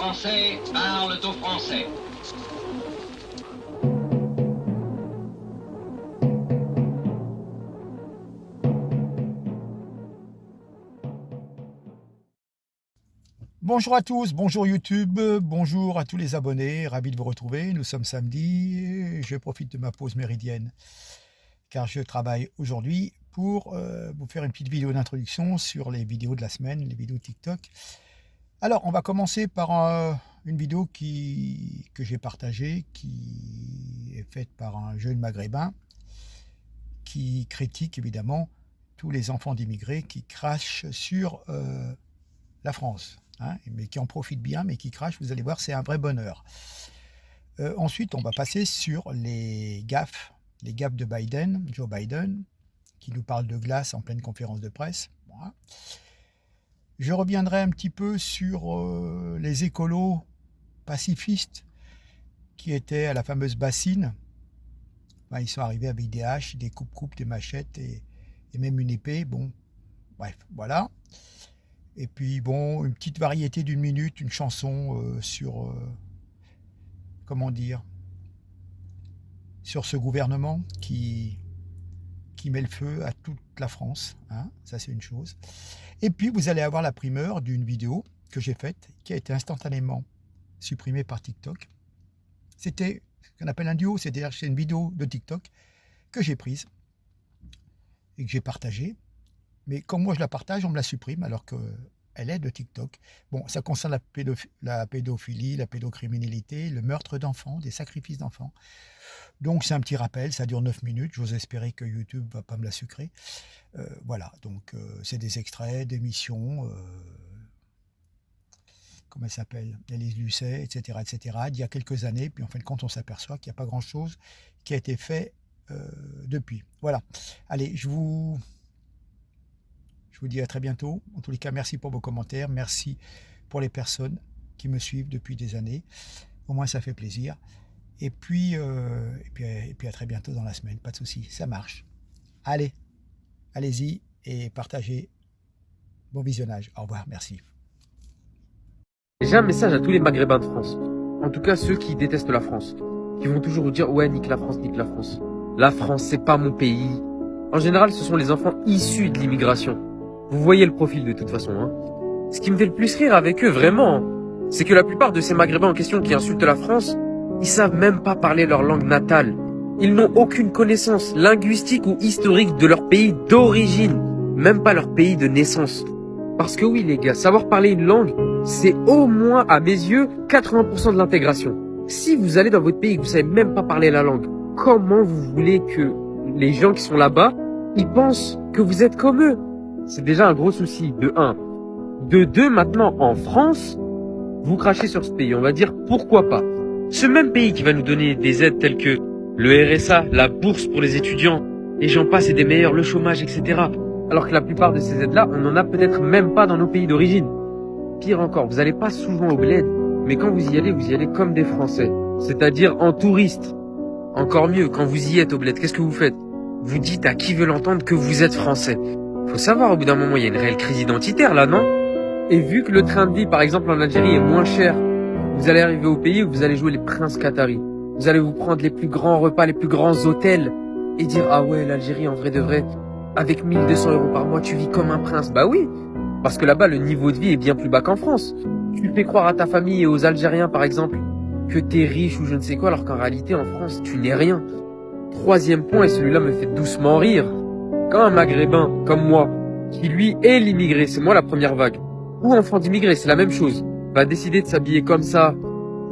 Français parlent aux Français. Bonjour à tous, bonjour YouTube, bonjour à tous les abonnés, ravi de vous retrouver. Nous sommes samedi et je profite de ma pause méridienne car je travaille aujourd'hui pour vous faire une petite vidéo d'introduction sur les vidéos de la semaine, les vidéos TikTok. Alors, on va commencer par une vidéo que j'ai partagée, qui est faite par un jeune maghrébin qui critique évidemment tous les enfants d'immigrés qui crachent sur la France. Mais qui en profitent bien, mais qui crachent, vous allez voir, c'est un vrai bonheur. Ensuite, on va passer sur les gaffes de Biden, Joe Biden, qui nous parle de glace en pleine conférence de presse. Voilà. Je reviendrai un petit peu sur les écolos pacifistes qui étaient à la fameuse bassine. Enfin, ils sont arrivés avec des haches, des coupes-coupes, des machettes et même une épée. Bon, bref, voilà. Et puis, bon, une petite variété d'une minute, une chanson sur, comment dire, sur ce gouvernement qui met le feu à toute la France. Ça, c'est une chose. Et puis, vous allez avoir la primeur d'une vidéo que j'ai faite, qui a été instantanément supprimée par TikTok. C'était ce qu'on appelle un duo, c'est-à-dire c'est une vidéo de TikTok que j'ai prise et que j'ai partagée. Mais comme moi je la partage, on me la supprime alors qu'elle est de TikTok. Bon, ça concerne la pédophilie, la pédocriminalité, le meurtre d'enfants, des sacrifices d'enfants. Donc c'est un petit rappel, ça dure 9 minutes. J'ose espérer que YouTube ne va pas me la sucrer. Voilà, donc c'est des extraits d'émissions, comment elle s'appelle, Élise Lucet, etc., d'il y a quelques années. Puis en fin de compte, on s'aperçoit qu'il n'y a pas grand-chose qui a été fait depuis. Voilà, allez, je vous dis à très bientôt. En tous les cas, merci pour vos commentaires. Merci pour les personnes qui me suivent depuis des années. Au moins, ça fait plaisir. Et puis à très bientôt dans la semaine. Pas de souci, ça marche. Allez, allez-y et partagez. Bon visionnage. Au revoir, merci. J'ai un message à tous les Maghrébins de France. En tout cas, ceux qui détestent la France. Qui vont toujours vous dire, ouais, nique la France, nique la France. La France, c'est pas mon pays. En général, ce sont les enfants issus de l'immigration. Vous voyez le profil de toute façon. Ce qui me fait le plus rire avec eux, vraiment, c'est que la plupart de ces Maghrébins en question qui insultent la France, ils savent même pas parler leur langue natale. Ils n'ont aucune connaissance linguistique ou historique de leur pays d'origine, même pas leur pays de naissance. Parce que oui les gars, savoir parler une langue, c'est au moins à mes yeux 80% de l'intégration. Si vous allez dans votre pays et que vous savez même pas parler la langue, comment vous voulez que les gens qui sont là-bas, ils pensent que vous êtes comme eux? C'est déjà un gros souci, de 1. De 2, maintenant, en France, vous crachez sur ce pays. On va dire, pourquoi pas. Ce même pays qui va nous donner des aides telles que le RSA, la bourse pour les étudiants, et j'en passe et des meilleurs, le chômage, etc. Alors que la plupart de ces aides-là, on n'en a peut-être même pas dans nos pays d'origine. Pire encore, vous n'allez pas souvent au bled, mais quand vous y allez comme des Français. C'est-à-dire en touriste. Encore mieux, quand vous y êtes au bled, qu'est-ce que vous faites? Vous dites à qui veut l'entendre que vous êtes Français. Faut savoir, au bout d'un moment, il y a une réelle crise identitaire, là, non? Et vu que le train de vie, par exemple, en Algérie est moins cher, vous allez arriver au pays où vous allez jouer les princes qataris. Vous allez vous prendre les plus grands repas, les plus grands hôtels, et dire, ah ouais, l'Algérie, en vrai de vrai, avec 1200 € par mois, tu vis comme un prince. Bah oui, parce que là-bas, le niveau de vie est bien plus bas qu'en France. Tu fais croire à ta famille et aux Algériens, par exemple, que t'es riche ou je ne sais quoi, alors qu'en réalité, en France, tu n'es rien. Troisième point, et celui-là me fait doucement rire. Quand un maghrébin, comme moi, qui lui est l'immigré, c'est moi la première vague, ou enfant d'immigré, c'est la même chose, va décider de s'habiller comme ça,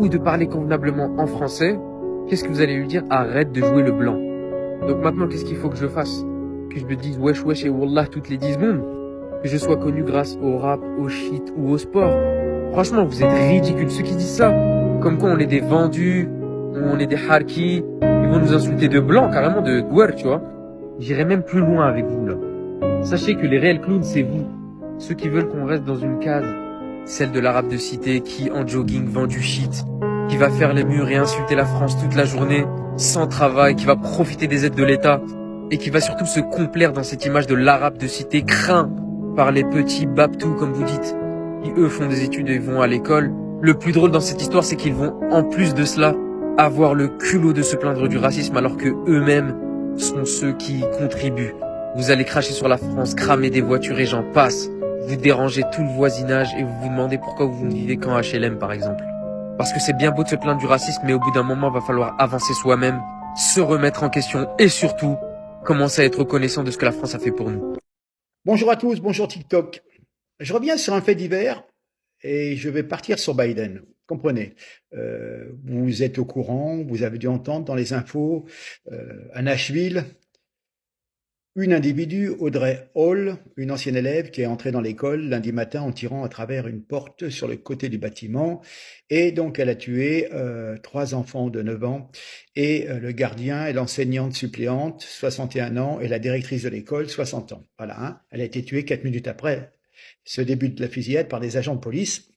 ou de parler convenablement en français, qu'est-ce que vous allez lui dire? Arrête de jouer le blanc. Donc maintenant, qu'est-ce qu'il faut que je fasse? Que je me dise wesh wesh et wallah toutes les 10 secondes? Que je sois connu grâce au rap, au shit ou au sport? Franchement, vous êtes ridicules, ceux qui disent ça. Comme quoi on est des vendus, on est des harkis, ils vont nous insulter de blanc, carrément de douer, tu vois. J'irai même plus loin avec vous, là. Sachez que les réels clowns, c'est vous. Ceux qui veulent qu'on reste dans une case. Celle de l'arabe de cité qui, en jogging, vend du shit. Qui va faire les murs et insulter la France toute la journée, sans travail, qui va profiter des aides de l'État. Et qui va surtout se complaire dans cette image de l'arabe de cité craint par les petits babtous, comme vous dites. Qui, eux, font des études et vont à l'école. Le plus drôle dans cette histoire, c'est qu'ils vont, en plus de cela, avoir le culot de se plaindre du racisme alors que eux-mêmes sont ceux qui y contribuent. Vous allez cracher sur la France, cramer des voitures et j'en passe. Vous dérangez tout le voisinage et vous vous demandez pourquoi vous ne vivez qu'en HLM par exemple. Parce que c'est bien beau de se plaindre du racisme, mais au bout d'un moment, va falloir avancer soi-même, se remettre en question et surtout, commencer à être reconnaissant de ce que la France a fait pour nous. Bonjour à tous, bonjour TikTok. Je reviens sur un fait divers et je vais partir sur Biden. Comprenez, vous êtes au courant, vous avez dû entendre dans les infos, à Nashville, une individu, Audrey Hall, une ancienne élève qui est entrée dans l'école lundi matin en tirant à travers une porte sur le côté du bâtiment. Et donc, elle a tué 3 enfants de 9 ans et le gardien et l'enseignante suppléante, 61 ans, et la directrice de l'école, 60 ans. Voilà, hein. Elle a été tuée 4 minutes après ce début de la fusillade par des agents de police.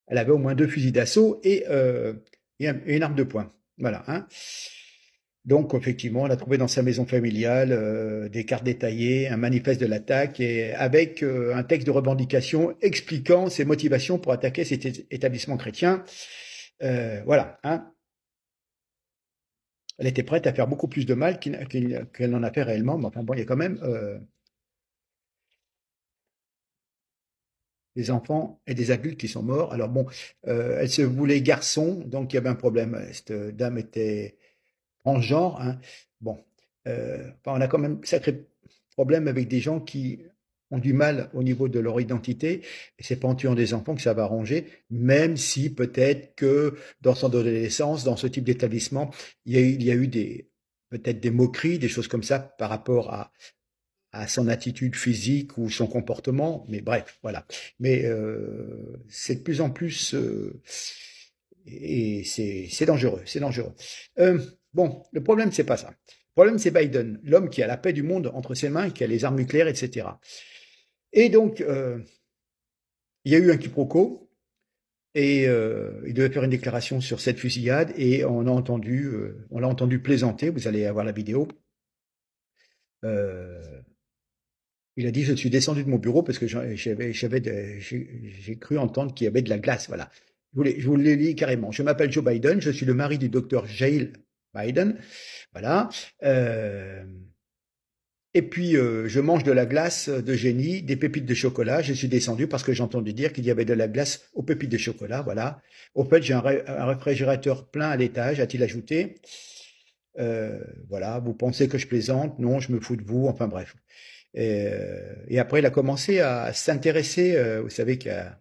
Elle avait au moins 2 fusils d'assaut et une arme de poing. Voilà, hein. Donc, effectivement, on a trouvé dans sa maison familiale des cartes détaillées, un manifeste de l'attaque et avec un texte de revendication expliquant ses motivations pour attaquer cet établissement chrétien. Voilà, hein. Elle était prête à faire beaucoup plus de mal qu'elle n'en a fait réellement, mais enfin bon, il y a quand même des enfants et des adultes qui sont morts. Alors bon, elle se voulait garçon, donc il y avait un problème. Cette dame était transgenre, hein. Bon, enfin, on a quand même sacré problème avec des gens qui ont du mal au niveau de leur identité, et c'est pas en tuant des enfants que ça va arranger, même si peut-être que dans son adolescence, dans ce type d'établissement, il y a eu peut-être des moqueries, des choses comme ça par rapport à son attitude physique ou son comportement, mais bref, voilà. Mais c'est de plus en plus et c'est dangereux, c'est dangereux. Bon, le problème c'est pas ça. Le problème c'est Biden, l'homme qui a la paix du monde entre ses mains, qui a les armes nucléaires, etc. Et donc il y a eu un quiproquo et il devait faire une déclaration sur cette fusillade et on l'a entendu plaisanter. Vous allez avoir la vidéo. Il a dit: je suis descendu de mon bureau parce que j'ai cru entendre qu'il y avait de la glace. Voilà. Je vous le lis carrément. Je m'appelle Joe Biden, je suis le mari du docteur Jill Biden. Voilà. Et puis, je mange de la glace de génie, des pépites de chocolat. Je suis descendu parce que j'ai entendu dire qu'il y avait de la glace aux pépites de chocolat. Voilà. Au fait, j'ai un réfrigérateur plein à l'étage, a-t-il ajouté. Voilà. Vous pensez que je plaisante? Non, je me fous de vous. Enfin bref. Et après, il a commencé à s'intéresser, vous savez qu'il y a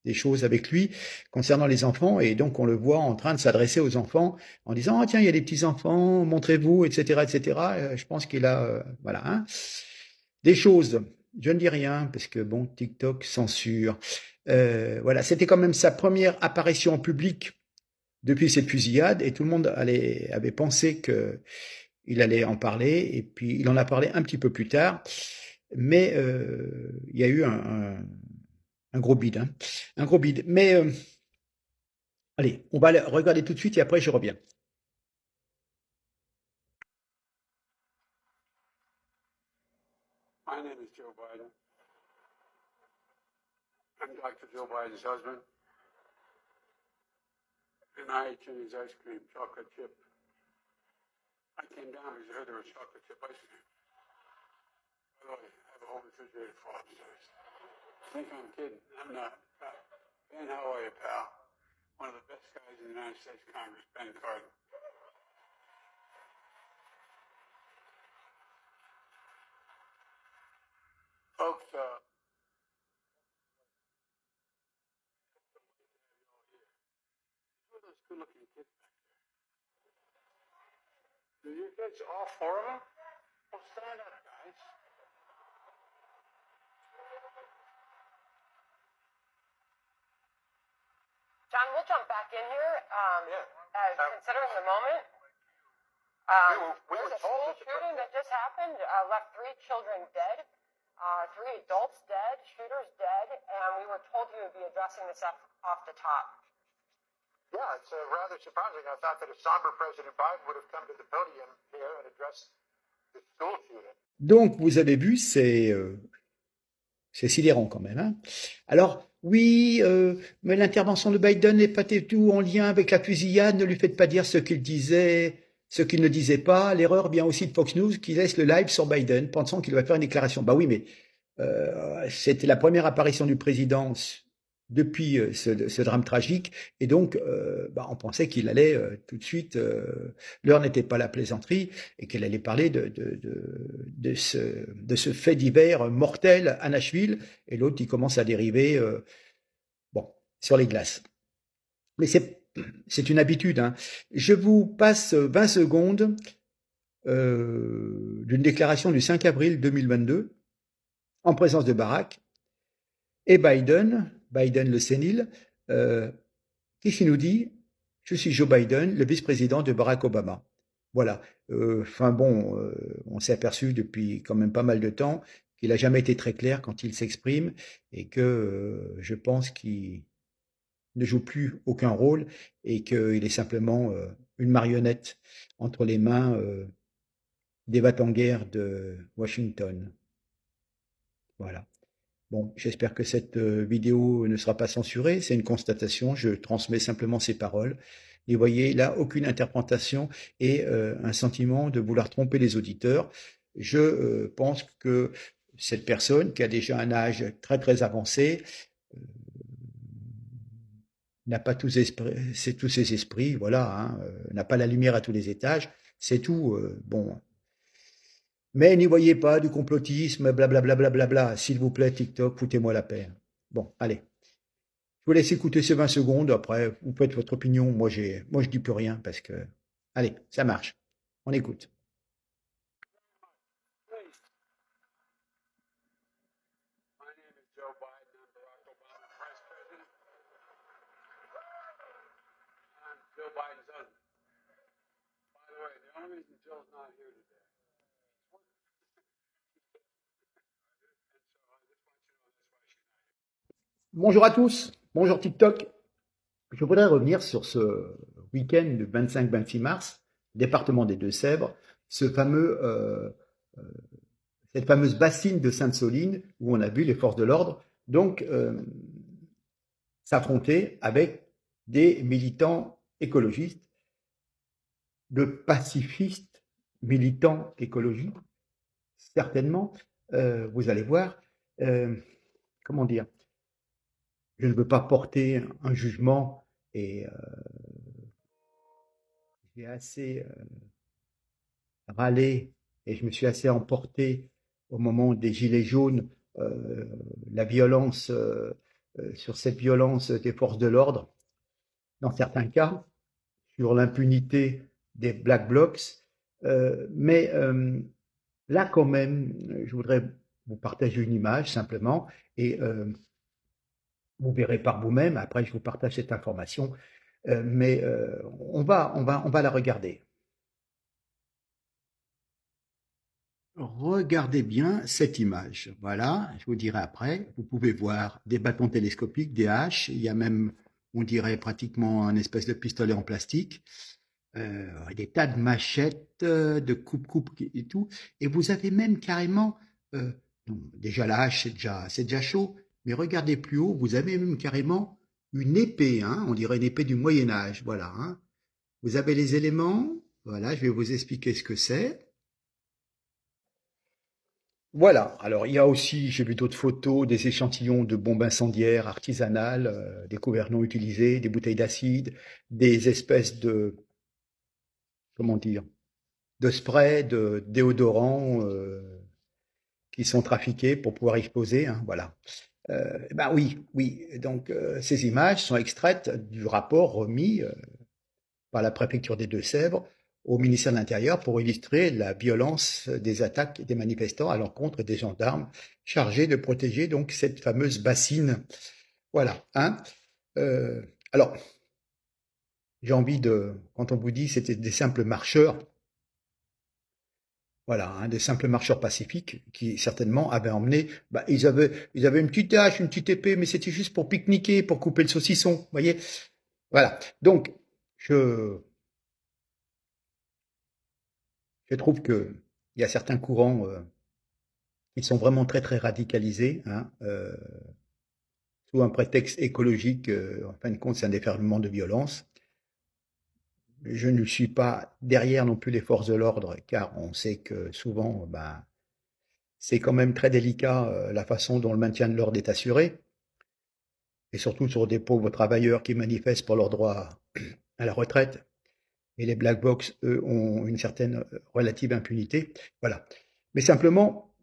des choses avec lui concernant les enfants, et donc on le voit en train de s'adresser aux enfants en disant: oh, tiens, il y a des petits enfants, montrez-vous, etc., etc. Je pense qu'il a, voilà, hein, des choses. Je ne dis rien parce que bon, TikTok censure. Voilà, c'était quand même sa première apparition en public depuis cette fusillade, et tout le monde avait pensé qu'il allait en parler, et puis il en a parlé un petit peu plus tard. Mais il y a eu un gros bide, hein. Un gros bide. Mais allez, on va regarder tout de suite et après je reviens. My name is Joe Biden. I'm Dr. Joe Biden's husband. And I ate Jimmy's ice cream, chocolate chip. I came down because I heard there was chocolate chip ice cream. By the way, I have a whole refrigerator full upstairs. I think I'm kidding. I'm not. Ben, how are you, pal? One of the best guys in the United States Congress, Ben Cardin. Folks, who are those good-looking kids back there? Do you kids, all 4 of them? Well, stand up, guys. John, we'll jump back in here. Considering the moment, we there's were a told school shooting that just happened, left 3 children dead, 3 adults dead, shooters dead, and we were told you would be addressing this off the top. Yeah, it's rather surprising. I thought that a somber President Biden would have come to the podium here and addressed the school shooting. Donc, vous avez vu, c'est sidérant quand même, hein. Alors, oui, mais l'intervention de Biden n'est pas du tout en lien avec la fusillade, ne lui faites pas dire ce qu'il disait, ce qu'il ne disait pas. L'erreur vient aussi de Fox News qui laisse le live sur Biden, pensant qu'il va faire une déclaration. Bah oui, mais c'était la première apparition du président depuis ce drame tragique, et donc bah, on pensait qu'il allait tout de suite, l'heure n'était pas à la plaisanterie, et qu'il allait parler de ce fait divers mortel à Nashville, et l'autre il commence à dériver bon, sur les glaces. Mais c'est une habitude. Hein. Je vous passe 20 secondes d'une déclaration du 5 avril 2022, en présence de Barack et Biden le sénile, qui nous dit « Je suis Joe Biden, le vice-président de Barack Obama ». Voilà. On s'est aperçu depuis quand même pas mal de temps qu'il n'a jamais été très clair quand il s'exprime, et que je pense qu'il ne joue plus aucun rôle, et qu'il est simplement une marionnette entre les mains des va-t-en-guerre de Washington. Voilà. Bon, j'espère que cette vidéo ne sera pas censurée, c'est une constatation, je transmets simplement ces paroles. Et vous voyez, là, aucune interprétation et un sentiment de vouloir tromper les auditeurs. Je pense que cette personne, qui a déjà un âge très très avancé, n'a pas tous ses esprits, voilà, hein, n'a pas la lumière à tous les étages, c'est tout. Bon. Mais n'y voyez pas du complotisme, blablabla, blablabla. S'il vous plaît, TikTok, foutez-moi la paix. Bon, allez. Je vous laisse écouter ces 20 secondes. Après, vous faites votre opinion. Moi, je dis plus rien parce que... Allez, ça marche. On écoute. My name is Joe Biden. I'm Barack Obama, Vice President. I'm Joe Biden's husband. By the way, the only reason Joe's not here today. Bonjour à tous. Bonjour TikTok. Je voudrais revenir sur ce week-end du 25-26 mars, département des Deux-Sèvres, cette fameuse bassine de Sainte-Soline où on a vu les forces de l'ordre donc s'affronter avec des militants écologistes, de pacifistes militants écologistes, certainement. Vous allez voir, comment dire, je ne veux pas porter un jugement, et j'ai assez râlé et je me suis assez emporté au moment des Gilets jaunes, la violence, sur cette violence des forces de l'ordre, dans certains cas, sur l'impunité des Black Blocs. Mais là, quand même, je voudrais vous partager une image simplement, et vous verrez par vous-même. Après, je vous partage cette information, mais on va la regarder. Regardez bien cette image. Voilà, je vous dirai après. Vous pouvez voir des bâtons télescopiques, des haches. Il y a même, on dirait pratiquement un espèce de pistolet en plastique. Des tas de machettes, de coupe-coupe et tout. Et vous avez même carrément, déjà la hache, c'est déjà chaud. Mais regardez plus haut, vous avez même carrément une épée, hein, on dirait une épée du Moyen-Âge, voilà. Hein. Vous avez les éléments, voilà, je vais vous expliquer ce que c'est. Voilà, alors il y a aussi, j'ai vu d'autres photos, des échantillons de bombes incendiaires artisanales, des couverts non utilisés, des bouteilles d'acide, des espèces de, comment dire, de sprays, de déodorants qui sont trafiqués pour pouvoir exposer, hein, voilà. Ben oui. Donc ces images sont extraites du rapport remis par la préfecture des Deux-Sèvres au ministère de l'Intérieur pour illustrer la violence des attaques des manifestants à l'encontre des gendarmes chargés de protéger donc cette fameuse bassine. Voilà. Hein. Alors, j'ai envie de, quand on vous dit c'était des simples marcheurs, voilà, hein, des simples marcheurs pacifiques qui certainement avaient emmené, bah, ils avaient une petite hache, une petite épée, mais c'était juste pour pique-niquer, pour couper le saucisson, vous voyez. Voilà. Donc, je trouve que il y a certains courants qui sont vraiment très très radicalisés, hein, sous un prétexte écologique, en fin de compte, c'est un déferlement de violence. Je ne suis pas derrière non plus les forces de l'ordre, car on sait que souvent, ben, c'est quand même très délicat la façon dont le maintien de l'ordre est assuré, et surtout sur des pauvres travailleurs qui manifestent pour leur droit à la retraite. Et les black box, eux, ont une certaine relative impunité. Voilà. Mais simplement,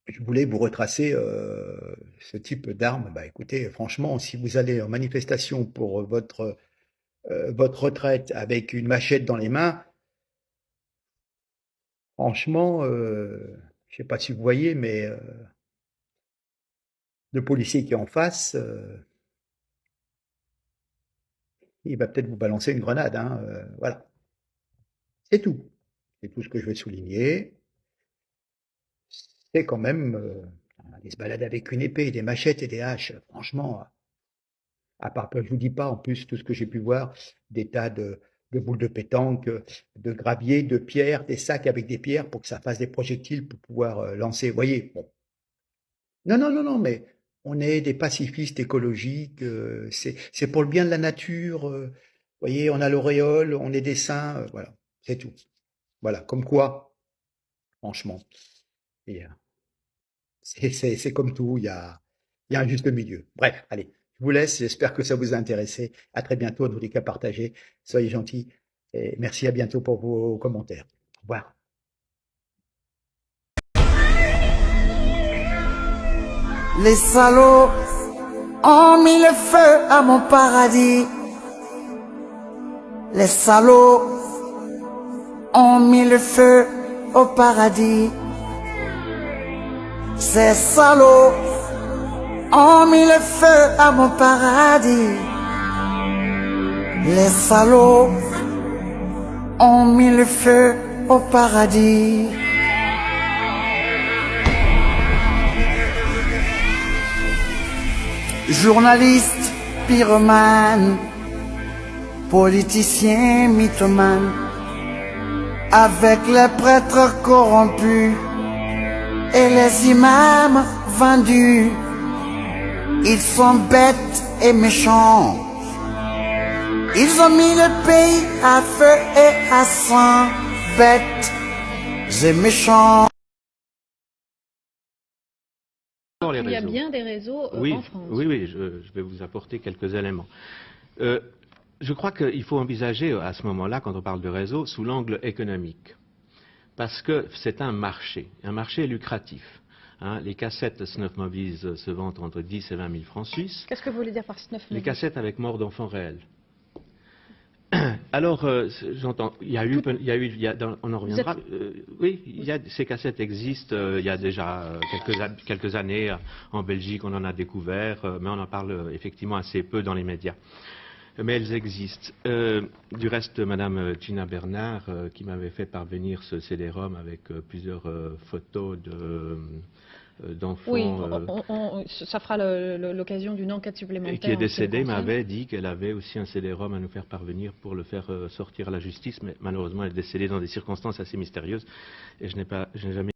je voulais vous retracer ce type d'arme. Bah, écoutez, franchement, si vous allez en manifestation pour votre retraite avec une machette dans les mains, franchement, je sais pas si vous voyez, mais le policier qui est en face, il va peut-être vous balancer une grenade. Hein, voilà. C'est tout. C'est tout ce que je vais souligner. C'est quand même aller se balader avec une épée, des machettes et des haches. Franchement, à part, je vous dis pas en plus tout ce que j'ai pu voir, des tas de boules de pétanque, de gravier, de pierres, des sacs avec des pierres pour que ça fasse des projectiles pour pouvoir lancer. Vous voyez, bon. Non, non, non, non, mais on est des pacifistes écologiques, c'est pour le bien de la nature. Vous voyez, on a l'auréole, on est des saints, voilà, c'est tout. Voilà, comme quoi, franchement, et, c'est comme tout, il y a un juste milieu. Bref, allez, je vous laisse, j'espère que ça vous a intéressé. À très bientôt, n'oubliez qu'à partager, soyez gentils, et merci, à bientôt pour vos commentaires. Au revoir. Les salauds ont mis le feu à mon paradis. Les salauds ont mis le feu au paradis. Ces salauds ont mis le feu à mon paradis. Les salauds ont mis le feu au paradis. Journaliste, pyromane, politicien, mythomane, avec les prêtres corrompus et les imams vendus, ils sont bêtes et méchants. Ils ont mis le pays à feu et à sang, bêtes et méchants. Il y a bien des réseaux en France. Oui, je vais vous apporter quelques éléments. Je crois qu'il faut envisager à ce moment-là, quand on parle de réseau, sous l'angle économique. Parce que c'est un marché lucratif. Hein, les cassettes Snuff Movies se vendent entre 10 et 20 000 francs suisses. Qu'est-ce que vous voulez dire par Snuff Movies? Les cassettes avec mort d'enfants réels. Alors, j'entends, on en reviendra. Oui, ces cassettes existent. Il y a déjà quelques années en Belgique, on en a découvert, mais on en parle effectivement assez peu dans les médias. Mais elles existent. Du reste, Madame Gina Bernard, qui m'avait fait parvenir ce CD-ROM avec plusieurs photos d'enfants. Oui, ça fera l'occasion d'une enquête supplémentaire. Et qui est décédée, m'avait dit qu'elle avait aussi un CD-ROM à nous faire parvenir pour le faire sortir à la justice, mais malheureusement elle est décédée dans des circonstances assez mystérieuses et je n'ai jamais